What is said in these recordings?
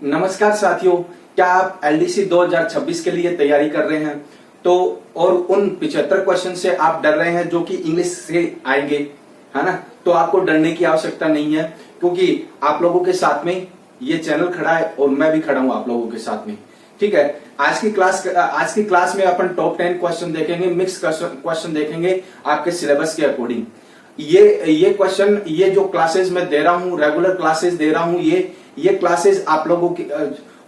नमस्कार साथियों, क्या आप एलडीसी 2026 के लिए तैयारी कर रहे हैं तो और उन 75 क्वेश्चन से आप डर रहे हैं जो कि इंग्लिश से आएंगे, है ना। तो आपको डरने की आवश्यकता नहीं है, क्योंकि आप लोगों के साथ में ये चैनल खड़ा है और मैं भी खड़ा हूं आप लोगों के साथ में। ठीक है, आज की क्लास में अपन टॉप 10 क्वेश्चन देखेंगे, मिक्स क्वेश्चन देखेंगे आपके सिलेबस के अकॉर्डिंग। ये क्वेश्चन, ये जो क्लासेस मैं दे रहा हूँ, रेगुलर क्लासेस दे रहा हूँ, ये क्लासेस आप लोगों की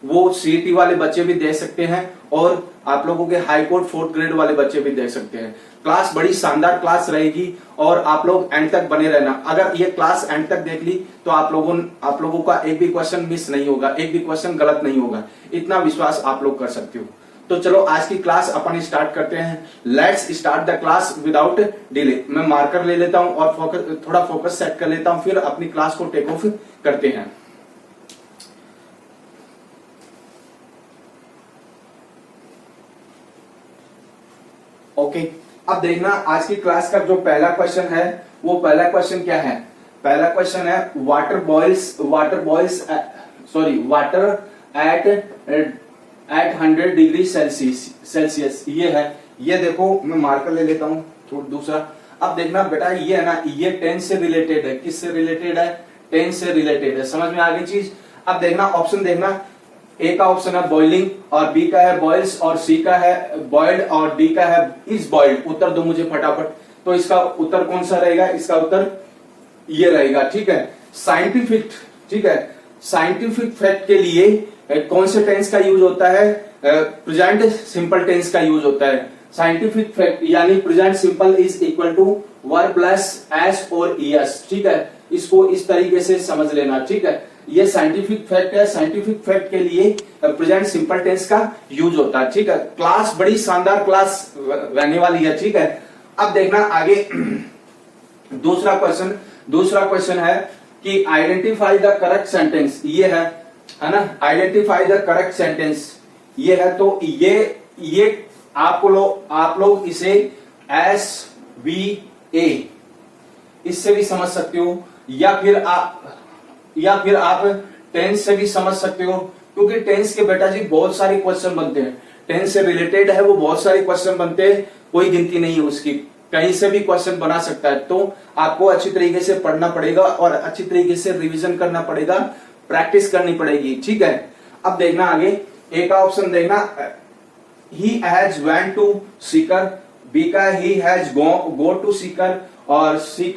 वो सीईटी वाले बच्चे भी दे सकते हैं और आप लोगों के हाई कोर्ट 4th ग्रेड वाले बच्चे भी दे सकते हैं। क्लास बड़ी शानदार क्लास रहेगी और आप लोग एंड तक बने रहना। अगर ये क्लास एंड तक देख ली तो आप लोगों का एक भी क्वेश्चन मिस नहीं होगा, एक भी क्वेश्चन गलत नहीं होगा, इतना विश्वास आप लोग कर सकते हो। तो चलो आज की क्लास अपन स्टार्ट करते हैं। Let's start the class without delay. मैं मार्कर ले लेता हूं और थोड़ा फोकस सेट कर लेता हूं, फिर अपनी क्लास को टेक ऑफ करते हैं। ओके, अब देखना आज की क्लास का जो पहला क्वेश्चन है, वो पहला क्वेश्चन क्या है? पहला क्वेश्चन है वाटर एट 100 डिग्री सेल्सियस। ये है, ये देखो मैं मार्कर ले लेता हूं थोड़ा दूसरा। अब देखना बेटा, ये है ना, ये 10 से रिलेटेड है। किससे रिलेटेड है? 10 से रिलेटेड है। समझ में आ गई चीज? अब देखना ऑप्शन, देखना ए का ऑप्शन है बॉइलिंग और बी का है बॉइल्स और सी का है बॉइल्ड और डी का है इज बॉइल्ड। उत्तर दो मुझे फटाफट। तो इसका उत्तर कौन सा रहेगा? इसका उत्तर ये रहेगा। ठीक है, साइंटिफिक, ठीक है, साइंटिफिक फैक्ट के लिए कौन से टेंस का यूज होता है? प्रेजेंट सिंपल टेंस का यूज होता है। साइंटिफिक फैक्ट यानी present simple is equal to verb plus S और ईएस। ठीक है, इसको इस तरीके से समझ लेना। ठीक है, ये साइंटिफिक फैक्ट है। साइंटिफिक फैक्ट के लिए प्रेजेंट सिंपल टेंस का यूज होता है। ठीक है, क्लास बड़ी शानदार क्लास रहने वाली है। ठीक है, अब देखना आगे दूसरा क्वेश्चन है कि आइडेंटिफाई द करेक्ट सेंटेंस। ये है ना, आइडेंटिफाई द करेक्ट सेंटेंस ये है। तो ये आप लोग इसे SVA इससे भी समझ सकते हो, या फिर आप टेंस से भी समझ सकते हो, क्योंकि टेंस के बेटा जी बहुत सारे क्वेश्चन बनते हैं। टेंस से रिलेटेड है वो, बहुत सारे क्वेश्चन बनते हैं, कोई गिनती नहीं है उसकी, कहीं से भी क्वेश्चन बना सकता है। तो आपको अच्छी तरीके से पढ़ना पड़ेगा और अच्छी तरीके से रिवीजन करना पड़ेगा, प्रैक्टिस करनी पड़ेगी। ठीक है, अब देखना आगे, ए का ऑप्शन देखना, he has went to Sikar, B का he has go to Sikar और सी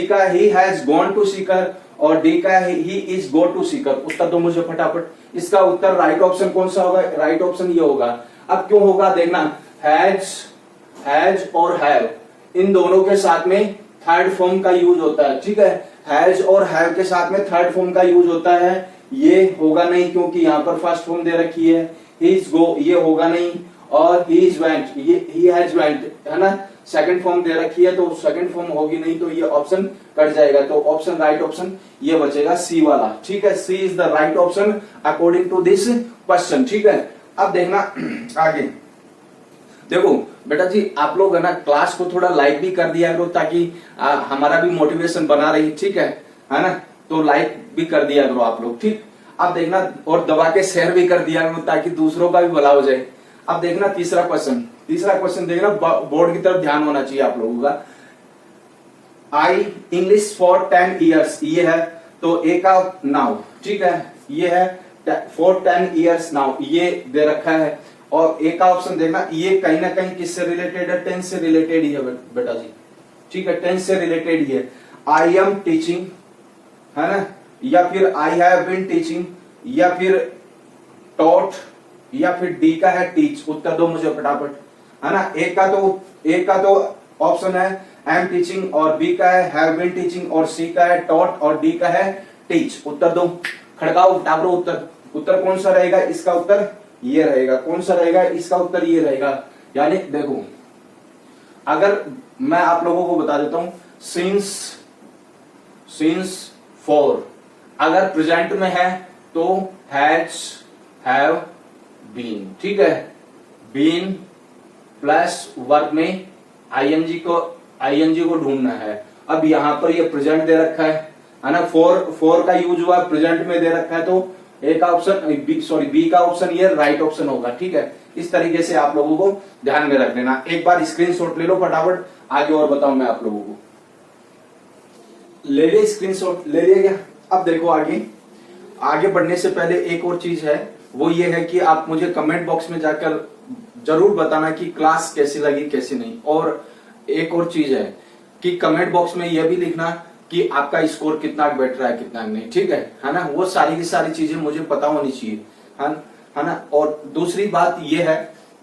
का he has gone to Sikar और डी का he is go to Sikar. उत्तर दो मुझे फटाफट। इसका उत्तर राइट ऑप्शन कौन सा होगा? राइट ऑप्शन ये होगा। अब क्यों होगा देखना, हैज और हैव इन दोनों के साथ में थर्ड फॉर्म का यूज होता है। ठीक है, हैज और हैव के साथ में थर्ड फॉर्म का यूज होता है। ये होगा नहीं, क्योंकि यहाँ पर फर्स्ट फॉर्म दे रखी है। ही इज गो, ये होगा नहीं, और ही इज वेंट, ये ही हैज वेंट है ना, सेकंड फॉर्म दे रखी है, तो सेकंड फॉर्म होगी नहीं, तो ये ऑप्शन कट जाएगा। तो ऑप्शन, राइट ऑप्शन ये बचेगा सी वाला। ठीक है, C is the right option according to this question. ठीक है, अब देखना आगे। देखो बेटा जी, आप लोग है ना क्लास को थोड़ा लाइक भी कर दिया करो, ताकि हमारा भी मोटिवेशन बना रही। ठीक है ना, तो लाइक भी कर दिया करो आप लोग। ठीक, अब देखना, और दबा के शेयर भी कर दिया करो, ताकि दूसरों का भी भला हो जाए। अब देखना तीसरा क्वेश्चन देखना, बोर्ड की तरफ ध्यान होना चाहिए आप लोगों का। आई इंग्लिश फॉर 10 ईयर्स, ये है, तो ए का नाउ। ठीक है, ये है फॉर 10 ईयर्स नाउ, ये दे रखा है। और ए का ऑप्शन देखना, ये कहीं ना कहीं किससे रिलेटेड है? 10 से रिलेटेड ही है बेटा जी। ठीक है, 10 से रिलेटेड ही है। आई एम टीचिंग है ना, या फिर आई हैव बीन टीचिंग, या फिर टॉट, या फिर डी का है टीच। उत्तर दो मुझे फटाफट, है ना। ए का तो ऑप्शन है आई एम टीचिंग, और बी का है हैव बीन टीचिंग, और सी का है टॉट, और डी का है टीच। उत्तर दो, खड़काओ टाबरो उत्तर कौन सा रहेगा? इसका उत्तर ये रहेगा। कौन सा रहेगा? इसका उत्तर ये रहेगा। यानी देखो, अगर मैं आप लोगों को बता देता हूं, सिंस फॉर अगर प्रेजेंट में है तो हैज, हैव, बीन। ठीक है, बीन प्लस वर्ब में आईएनजी को ढूंढना है। अब यहां पर ये प्रेजेंट दे रखा है ना, फोर का यूज हुआ प्रेजेंट में दे रखा है, तो ए का ऑप्शन बी का ऑप्शन ये राइट ऑप्शन होगा। ठीक है, इस तरीके से आप लोगों को ध्यान में रख लेना। एक बार स्क्रीनशॉट ले लो फटाफट, आगे और बताऊं मैं आप लोगों को। ले लिया स्क्रीनशॉट, ले लिया क्या? अब देखो आगे बढ़ने से पहले एक और चीज है, वो ये है कि आप मुझे कमेंट बॉक्स में जाकर जरूर बताना कि क्लास कैसी लगी कैसी नहीं। और एक और चीज है कि कमेंट बॉक्स में यह भी लिखना कि आपका स्कोर कितना बैठ रहा है कितना नहीं। ठीक है ना, वो सारी की सारी चीजें मुझे पता होनी चाहिए, है ना। और दूसरी बात यह है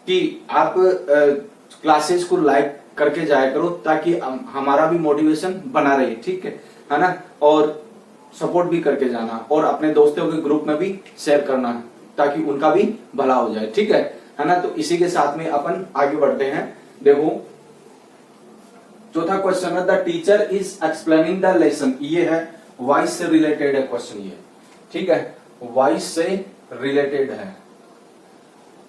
कि आप क्लासेस को लाइक करके जाया करो ताकि हमारा भी मोटिवेशन बना रहे। ठीक है ना, और सपोर्ट भी करके जाना और अपने दोस्तों के ग्रुप में भी शेयर करना ताकि उनका भी भला हो जाए। ठीक है ना, तो इसी के साथ में अपन आगे बढ़ते हैं। देखो चौथा क्वेश्चन है, the teacher is explaining the lesson. ये है वॉइस से रिलेटेड है क्वेश्चन ये। ठीक है, वॉइस से रिलेटेड है।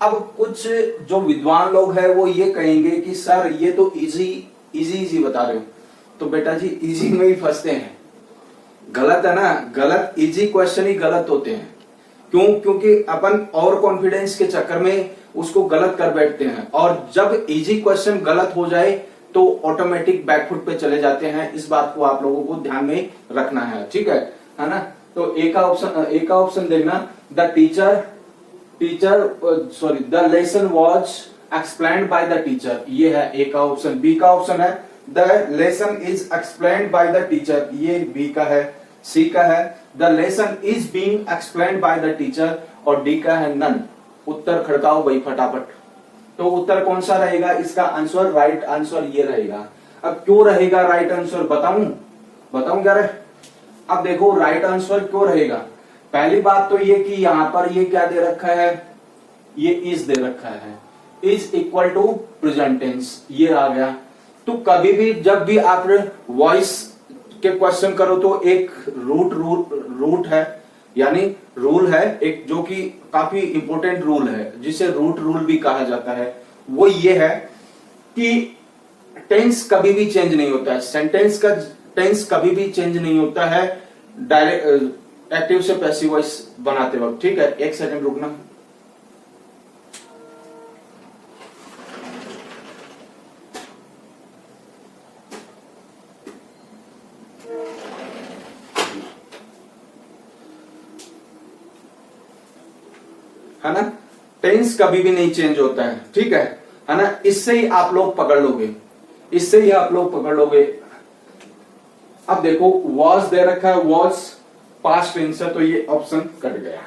अब कुछ जो विद्वान लोग हैं वो ये कहेंगे कि सर ये तो इजी बता रहे हो, तो बेटा जी इजी में ही फंसते हैं। गलत है ना, गलत इजी क्वेश्चन ही गलत होते हैं। क्यों? क्योंकि अपन और कॉन्फिडेंस के चक्कर में उसको गलत कर बैठते हैं, और जब इजी क्वेश्चन गलत हो जाए तो ऑटोमेटिक बैकफुट पे चले जाते हैं। इस बात को आप लोगों को ध्यान में रखना है। ठीक है ना, तो ए का ऑप्शन देखना, the the lesson was explained by the teacher. ये है ए का ऑप्शन। बी का ऑप्शन है the lesson is explained by the teacher, ये बी का है। सी का है the lesson is being explained by the teacher, और डी का है नन। उत्तर खड़काओ भाई फटाफट। तो उत्तर कौन सा रहेगा? इसका आंसर, राइट आंसर ये रहेगा। अब क्यों रहेगा राइट आंसर? बताऊं क्या रहे? अब देखो राइट आंसर क्यों रहेगा। पहली बात तो ये कि यहां पर ये क्या दे रखा है, ये इज दे रखा है, is equal to present tense, ये आ गया। तो कभी भी जब भी आप वॉइस के क्वेश्चन करो तो एक रूट है, यानी रूल है एक, जो कि काफी इंपॉर्टेंट रूल है जिसे रूट रूल भी कहा जाता है। वो ये है कि टेंस कभी भी चेंज नहीं होता है, सेंटेंस का टेंस कभी भी चेंज नहीं होता है डायरेक्ट एक्टिव से पैसिव वॉइस बनाते वक्त। ठीक है, एक सेकंड रुकना। है ना, टेंस कभी भी नहीं चेंज होता है। ठीक है ना, इससे ही आप लोग पकड़ लोगे, अब देखो वॉज दे रखा है, वॉज पास्ट टेंस है, तो ये ऑप्शन कट गया।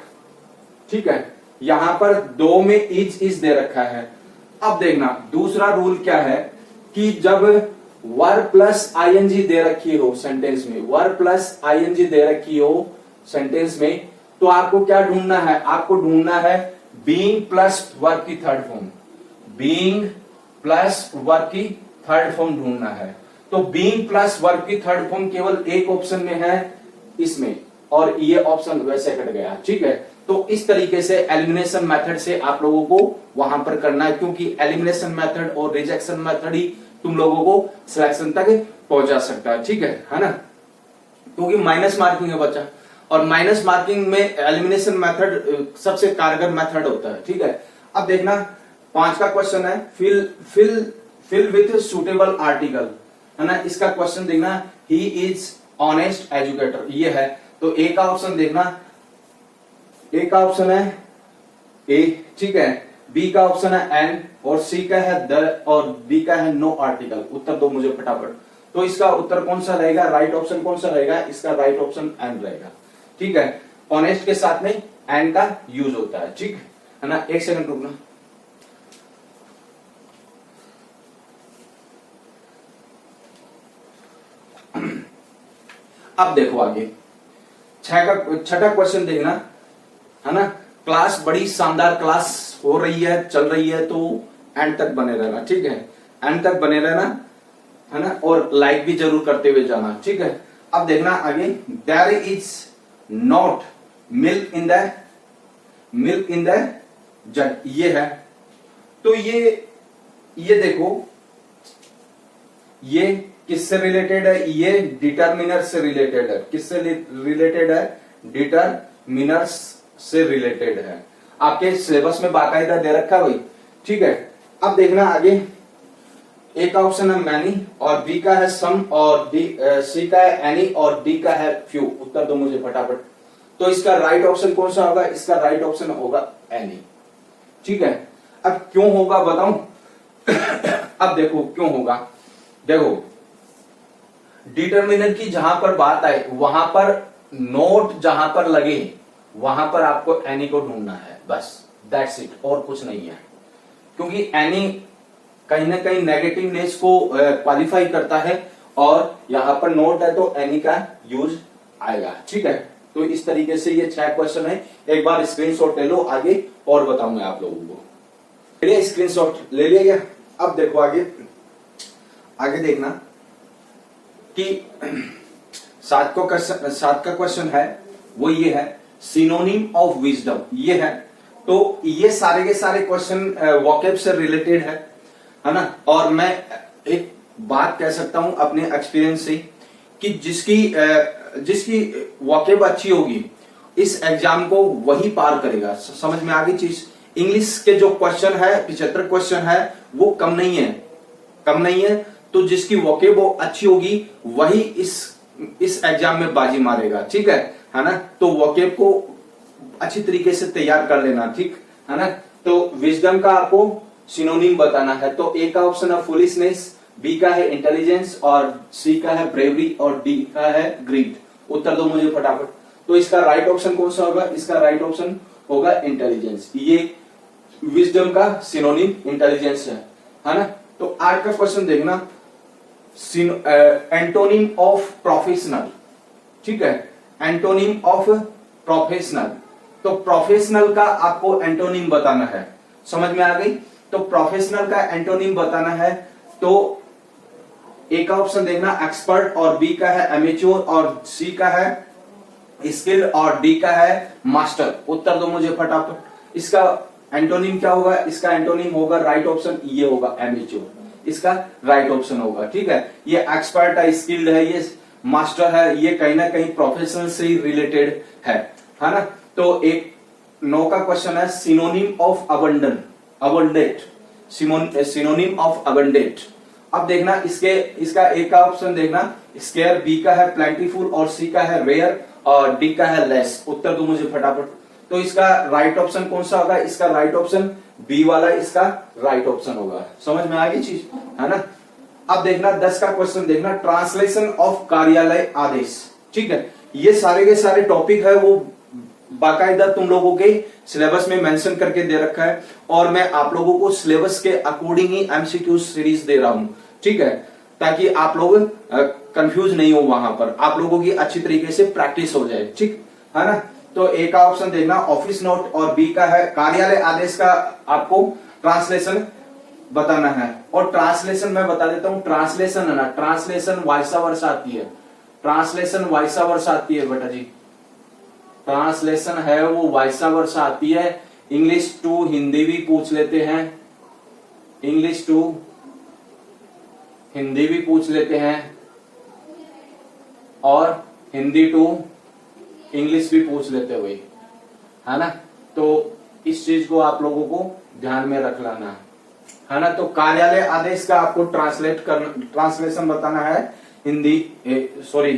ठीक है, यहां पर दो में इज दे रखा है। अब देखना दूसरा रूल क्या है कि जब वर प्लस आईएनजी दे रखी हो सेंटेंस में, वर प्लस आईएनजी दे रखी हो सेंटेंस में, तो आपको क्या ढूंढना है? आपको ढूंढना है बीइंग प्लस वर्ब की third form, being plus verb की थर्ड फॉर्म ढूंढना है। तो बीइंग प्लस वर्ब की थर्ड फॉर्म केवल एक ऑप्शन में है इसमें, और ये ऑप्शन वैसे कट गया। ठीक है, तो इस तरीके से एलिमिनेशन मेथड से आप लोगों को वहां पर करना है, क्योंकि एलिमिनेशन मेथड और रिजेक्शन मेथड ही तुम लोगों को सिलेक्शन तक पहुंचा सकता है। ठीक है ना, क्योंकि माइनस मार्किंग है बच्चा, और माइनस मार्किंग में एलिमिनेशन मेथड सबसे कारगर मेथड होता है। ठीक है, अब देखना 5 का क्वेश्चन है, फिल विथ सुटेबल आर्टिकल, है ना। इसका क्वेश्चन देखना, ही इज ऑनेस्ट एजुकेटर, ये है। तो ए का ऑप्शन देखना, ए का ऑप्शन है ए, ठीक है, बी का ऑप्शन है एन, और सी का है द, और डी का है नो आर्टिकल। उत्तर दो मुझे फटाफट। तो इसका उत्तर कौन सा रहेगा? राइट ऑप्शन कौन सा रहेगा? इसका राइट ऑप्शन एन रहेगा। ठीक है, ऑनेस्ट के साथ में एन का यूज होता है। ठीक है ना, एक सेकंड रुकना। अब देखो आगे छठा क्वेश्चन देखना, है ना। क्लास बड़ी शानदार क्लास हो रही है, चल रही है, तो एंड तक बने रहना। ठीक है, एंड तक बने रहना, है ना, और लाइक भी जरूर करते हुए जाना। ठीक है, अब देखना आगे, there is not milk in the jug, ये है। तो ये देखो, ये किससे रिलेटेड है? ये डिटर्मिनर से रिलेटेड है। किससे रिलेटेड है? डिटर्मिनर्स से रिलेटेड है। आपके सिलेबस में बाकायदा दे रखा है भाई, ठीक है। अब देखना आगे, ए का ऑप्शन है मैनी और बी का है सम और सी का है एनी और डी का है फ्यू। उत्तर दो मुझे फटाफट। तो इसका राइट ऑप्शन कौन सा होगा? इसका राइट ऑप्शन होगा एनी, ठीक है। अब क्यों होगा बताऊं? अब देखो क्यों होगा, देखो डिटर्मिनर की जहां पर बात आए वहां पर नोट जहां पर लगे वहां पर आपको एनी को ढूंढना है, बस दैट्स इट, और कुछ नहीं है। क्योंकि एनी कहीं ना कहीं नेगेटिवनेस को क्वालिफाई करता है और यहां पर नोट है तो एनी का यूज आएगा, ठीक है। तो इस तरीके से ये 6 क्वेश्चन है। एक बार स्क्रीनशॉट ले लो, आगे और बताऊंगा आप लोगों को। चलिए स्क्रीनशॉट ले लिया गया। अब देखो आगे, आगे देखना कि 7 का क्वेश्चन है वो ये है सिनोनिम ऑफ विजडम, ये है। तो ये सारे के सारे क्वेश्चन वोकैब से रिलेटेड है ना। और मैं एक बात कह सकता हूं अपने एक्सपीरियंस से कि जिसकी वोकैब अच्छी होगी इस एग्जाम को वही पार करेगा। समझ में आ गई चीज? इंग्लिश के जो क्वेश्चन है 75 क्वेश्चन है वो कम नहीं है। तो जिसकी वोकैब अच्छी होगी वही इस एग्जाम में बाजी मारेगा, ठीक है ना। तो वोकैब को अच्छी तरीके से तैयार कर लेना, ठीक है ना। तो विजडम का आपको सिनोनिम बताना है। तो ए का ऑप्शन है फुलिशनेस, बी का है इंटेलिजेंस और सी का है ब्रेवरी और डी का है ग्रीड। उत्तर दो मुझे फटाफट। तो इसका राइट ऑप्शन कौन सा होगा? इसका राइट ऑप्शन होगा इंटेलिजेंस। ये विजडम का सिनोनिम इंटेलिजेंस है ना। तो आज का क्वेश्चन देखना, एंटोनिम ऑफ प्रोफेशनल, ठीक है। एंटोनिम ऑफ प्रोफेशनल, तो प्रोफेशनल का आपको एंटोनिम बताना है। समझ में आ गई? तो प्रोफेशनल का एंटोनिम बताना है। तो ए का ऑप्शन देखना एक्सपर्ट और बी का है एमेच्योर और सी का है स्किल और डी का है मास्टर। उत्तर दो मुझे फटाफट। इसका एंटोनिम क्या होगा? इसका एंटोनिम होगा राइट ऑप्शन, ये होगा एमेच्योर, इसका राइट ऑप्शन होगा, ठीक है। ये एक्सपर्ट है, स्किल्ड है, ये मास्टर है, ये कहीं ना कहीं प्रोफेशनल से ही रिलेटेड है ना। तो एक 9 का क्वेश्चन है synonym of abundant, synonym of abundant. अब देखना इसका एक का ऑप्शन देखना स्केयर, बी का है प्लेंटीफुल और सी का है रेयर और डी का है लेस। उत्तर दो मुझे फटाफट। तो इसका राइट ऑप्शन कौन सा होगा? इसका राइट ऑप्शन बी वाला इसका राइट ऑप्शन होगा। समझ में आ गई चीज, है ना। अब देखना 10 का क्वेश्चन देखना ट्रांसलेशन ऑफ कार्यालय आदेश, ठीक है। ये सारे के सारे टॉपिक है वो बाकायदा तुम लोगों के सिलेबस में मेंशन करके दे रखा है और मैं आप लोगों को सिलेबस के अकॉर्डिंग ही एमसीक्यू सीरीज दे रहा हूं, ठीक है, ताकि आप लोग कंफ्यूज नहीं हो, वहां पर आप लोगों की अच्छी तरीके से प्रैक्टिस हो जाए, ठीक है ना। तो ए का ऑप्शन देखना ऑफिस नोट और बी का है कार्यालय आदेश का आपको ट्रांसलेशन बताना है। और ट्रांसलेशन मैं बता देता हूं, ट्रांसलेशन है ना, ट्रांसलेशन वाइसा वर्षा आती है, ट्रांसलेशन वाइसा वर्षा आती है बेटा जी, ट्रांसलेशन है वो वाइसा वर्षा आती है। इंग्लिश टू हिंदी भी पूछ लेते हैं, इंग्लिश टू हिंदी भी पूछ लेते हैं और हिंदी टू इंग्लिश भी पूछ लेते हुए, है ना। तो इस चीज को आप लोगों को ध्यान में रख लेना है ना। तो कार्यालय आदेश का आपको ट्रांसलेशन बताना है हिंदी सॉरी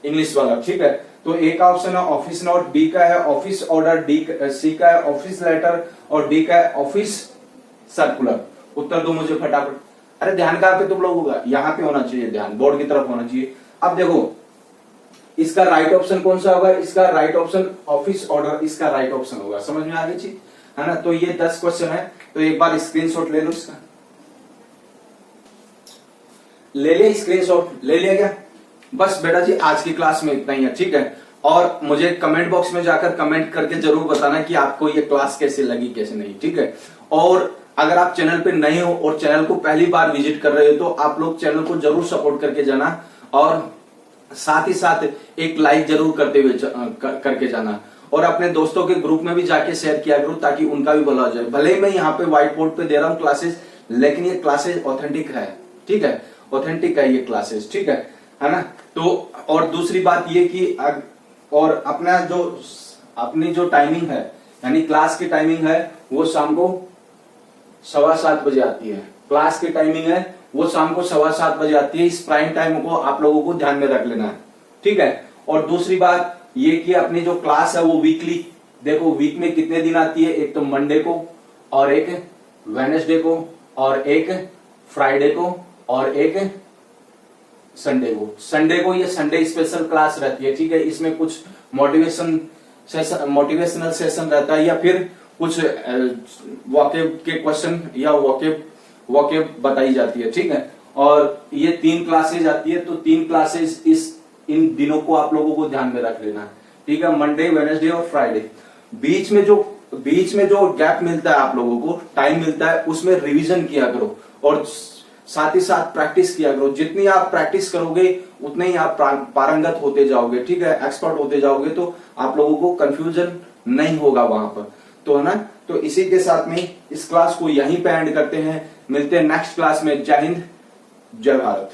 इंग्लिश वाला, ठीक है। तो ए का ऑप्शन है ऑफिस नोट, बी का है ऑफिस ऑर्डर, सी का है ऑफिस लेटर और डी का है ऑफिस सर्कुलर। उत्तर दो मुझे फटाफट। अरे ध्यान कहां पे तुम लोगों का? यहाँ पे होना चाहिए, ध्यान बोर्ड की तरफ होना चाहिए। अब देखो इसका राइट ऑप्शन कौन सा होगा? इसका राइट ऑप्शन ऑफिस ऑर्डर, इसका राइट ऑप्शन होगा। समझ में आ गई चीज, है ना। तो ये 10 क्वेश्चन है, तो एक बार स्क्रीनशॉट ले लो इसका, ले लिया स्क्रीनशॉट, ले लिया क्या? बस बेटा जी आज की क्लास में इतना ही है, ठीक है। और मुझे कमेंट बॉक्स में जाकर कमेंट करके जरूर बताना कि आपको ये क्लास कैसे लगी कैसे नहीं, ठीक है। और अगर आप चैनल पे नए हो और चैनल को पहली बार विजिट कर रहे हो तो आप लोग चैनल को जरूर सपोर्ट करके जाना और साथ ही साथ एक लाइक जरूर करते हुए करके जाना और अपने दोस्तों के ग्रुप में भी जाके शेयर किया करो ताकि उनका भी भला हो जाए। भले ही मैं यहाँ पे व्हाइट बोर्ड पे दे रहा हूँ क्लासेस, लेकिन ये क्लासेस ऑथेंटिक है, ठीक है, ऑथेंटिक है ये क्लासेस, ठीक है ना। तो और दूसरी बात ये कि और अपना जो अपनी जो टाइमिंग है यानी क्लास की टाइमिंग है वो शाम को 7:15 बजे आती है। क्लास की टाइमिंग है वो शाम को 7:15 बजे आती है। इस प्राइम टाइम को आप लोगों को ध्यान में रख लेना है, ठीक है। और दूसरी बात ये कि अपनी जो क्लास है वो वीकली, देखो वीक में कितने दिन आती है, एक तो मंडे को और एक वेडनेसडे को और एक फ्राइडे को और एक संडे को। संडे को ये संडे स्पेशल क्लास रहती है, ठीक है। इसमें कुछ मोटिवेशनल सेशन रहता है या फिर कुछ वॉकेब के क्वेश्चन या वॉकेब बताई जाती है, ठीक है। और ये 3 क्लासेज आती है, तो 3 क्लासेज इन दिनों को आप लोगों को ध्यान में रख लेना है, ठीक है। मंडे, वेडनेसडे और फ्राइडे। बीच में जो गैप मिलता है आप लोगों को, टाइम मिलता है, उसमें रिवीजन किया करो और साथ ही साथ प्रैक्टिस किया करो। जितनी आप प्रैक्टिस करोगे उतने ही आप पारंगत होते जाओगे, ठीक है, एक्सपर्ट होते जाओगे, तो आप लोगों को कंफ्यूजन नहीं होगा वहां पर, तो है ना। तो इसी के साथ में इस क्लास को यहीं पे एंड करते हैं। मिलते हैं नेक्स्ट क्लास में। जय हिंद, जय भारत।